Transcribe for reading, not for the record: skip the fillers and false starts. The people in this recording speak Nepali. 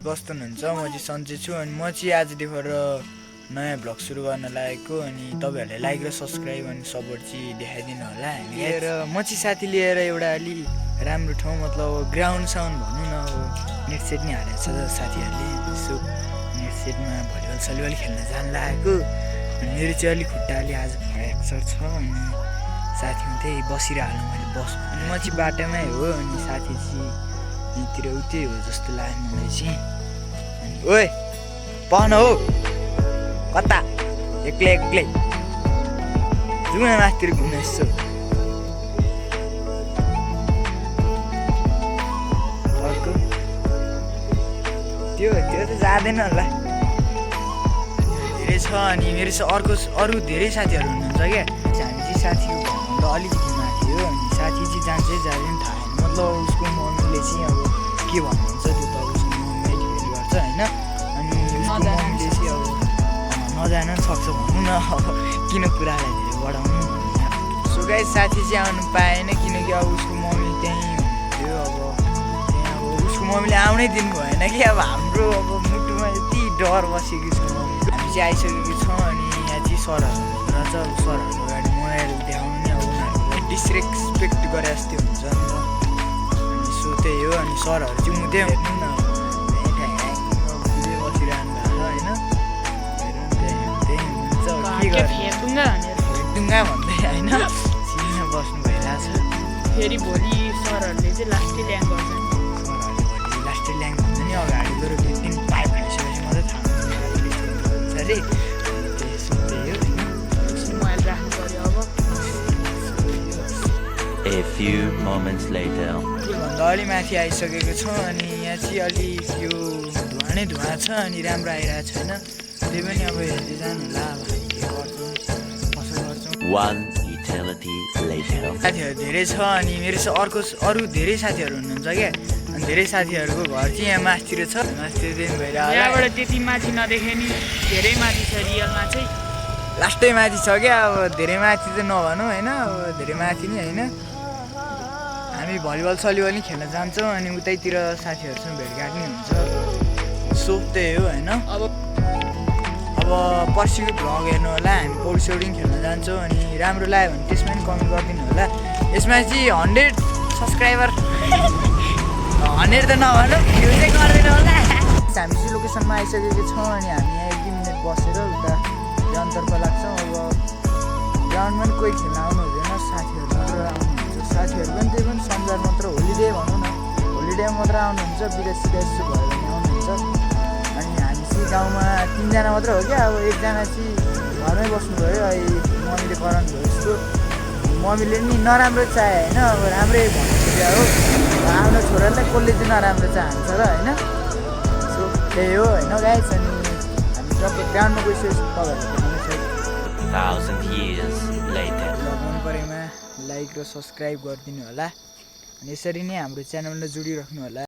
कस्तो हुनुहुन्छ? म चाहिँ सन्चै छु अनि म चाहिँ आजदेखि नयाँ भ्लग सुरु गर्न लागेको अनि तपाईहरुले लाइक र सब्स्क्राइब अनि सपोर्ट चाहिँ देखाइदिनु होला। र म चाहिँ साथी लिएर एउटा अलि राम्रो ठाउँ मतलब ग्राउन्ड साउन्ड भनौँ न नेट सेट नि हालेको छ साथीहरूले यसो नेट सेटमा भलिबल सलिबल खेल्न जान लागेको अनि मेरो चाहिँ अलिक खुट्टा अलि आज फ्र्याक्चर छ अनि साथीमा त्यही बसिरहनु मैले बस अनि म चाहिँ बाटोमै हो अनि साथी चाहिँ यहीँतिर उतै हो जस्तो लाग्यो मलाई चाहिँ अनि ओए पहन हो कता एक्लै एक्लै जाउँ न माथितिर घुम्न यसो अर्को त्यो त जाँदैन होला धेरै छ अनि मेरो चाहिँ अरू धेरै साथीहरू हुनुहुन्छ क्या हामी चाहिँ साथीको घरभन्दा अलिकति माथि हो अनि साथी चाहिँ जान्छै जाँदैन थाहा छैन मतलब उसको मम्मीले चाहिँ अब के भन्नुहुन्छ त्यो त उसको मम्मीले डिपेन्ड गर्छ होइन अनि उसको मम्मीले चाहिँ अब नजान सक्छ भनौँ न अब किन कुरालाई धेरै बढाउनु सो गाइस साथी चाहिँ आउनु पाएन किनकि अब उसको मम्मी त्यहीँ हुन्थ्यो अब त्यहाँ अब उसको मम्मीले आउनै दिनु भएन कि अब हाम्रो अब मुटुमा यति डर बसेको छ हामी चाहिँ आइसकेको छौँ अनि यहाँ चाहिँ सरहरू रहेछ अब सरहरूको अगाडि मोबाइल देखाउनु नि अब उनीहरूलाई डिसरेस्पेक्ट गरे जस्तै हुन्छ नि त अनि सो त्यही हो अनि सरहरू चाहिँ हुँदै हेर्नु न बसिरहनु भएको होइन ढुङ्गा भन्दै होइन सिनमा बस्नु भइरहेछ फेरि भोलि सरहरूले चाहिँ लास्टै ल्याङ गर्छ सरहरूले भोलि लास्टै ल्याङ भन्छ नि अगाडि गएर दिन पाइप खाइसकेपछि मात्रै थाहा हुन्छ अरे त्यसो त्यही हो होइन मोबाइल राख्नु पऱ्यो अब A few moments later. त्योभन्दा अलि माथि आइसकेको छौँ अनि यहाँ चाहिँ अलि यो धुवा नै धुवा छ अनि राम्रो आइरहेको छैन त्यही पनि अब हेर्दै जानु होला अब हामी के गर्छौँ कसो गर्छौँ One eternity later. साथीहरू धेरै छ अनि मेरो चाहिँ अरू धेरै साथीहरू हुनुहुन्छ क्या अनि धेरै साथीहरूको घर चाहिँ यहाँ मासतिर छ मासतिरदेखि भएर यहाँबाट त्यति माथि नदेखे नि धेरै माथि छ रियलमा चाहिँ लास्टै माथि छ क्या अब धेरै माथि त नभनौँ होइन अब धेरै माथि नि होइन हामी भलिबल सलिबल नि खेल्न जान्छौँ अनि उतैतिर साथीहरूसँग भेटघाट नि हुन्छ सो त्यही हो होइन अब पर्सिको भ्लग हेर्नु होला हामी पौडी सौडी खेल्न जान्छौँ अनि राम्रो लाग्यो भने त्यसमा पनि कमेन्ट गरिदिनु होला यसमा चाहिँ 100 सब्सक्राइबर 100 त नभनौँ भ्यू चाहिँ गर्दैन होला हामी चाहिँ लोकेसनमा आइसकेको छौँ अनि हामी यहाँ 1-2 मिनट बसेर उता ग्राउन्डतर्फ लाग्छौँ अब ग्राउन्डमा पनि कोही खेल्न आउनु हुँदैन साथीहरू मात्र आउनुहुन्छ साथीहरू पनि त्यही पनि शनिबार मात्र होलिडे भनौँ न होलिडे मात्र आउनुहुन्छ विदेश सिदेश भयो भने आउनुहुन्छ अनि हामी चाहिँ गाउँमा 3 जना मात्र हो क्या अब एकजना चाहिँ घरमै बस्नु भयो अहिले मम्मीले कराउनु भयो यस्तो मम्मीले नि नराम्रो चाहे होइन अब राम्रै भन्नु हो आफ्नो छोरालाई कसले चाहिँ नराम्रो चाहन्छ र होइन सो त्यही हो होइन गाइस अनि हामी जब ग्राउन्डमा गइसकेपछि तपाईँहरू 1,000 years later. मन परेमा लाइक र सब्सक्राइब गरिदिनु होला अनि यसरी नै हाम्रो च्यानललाई जोडिराख्नु होला।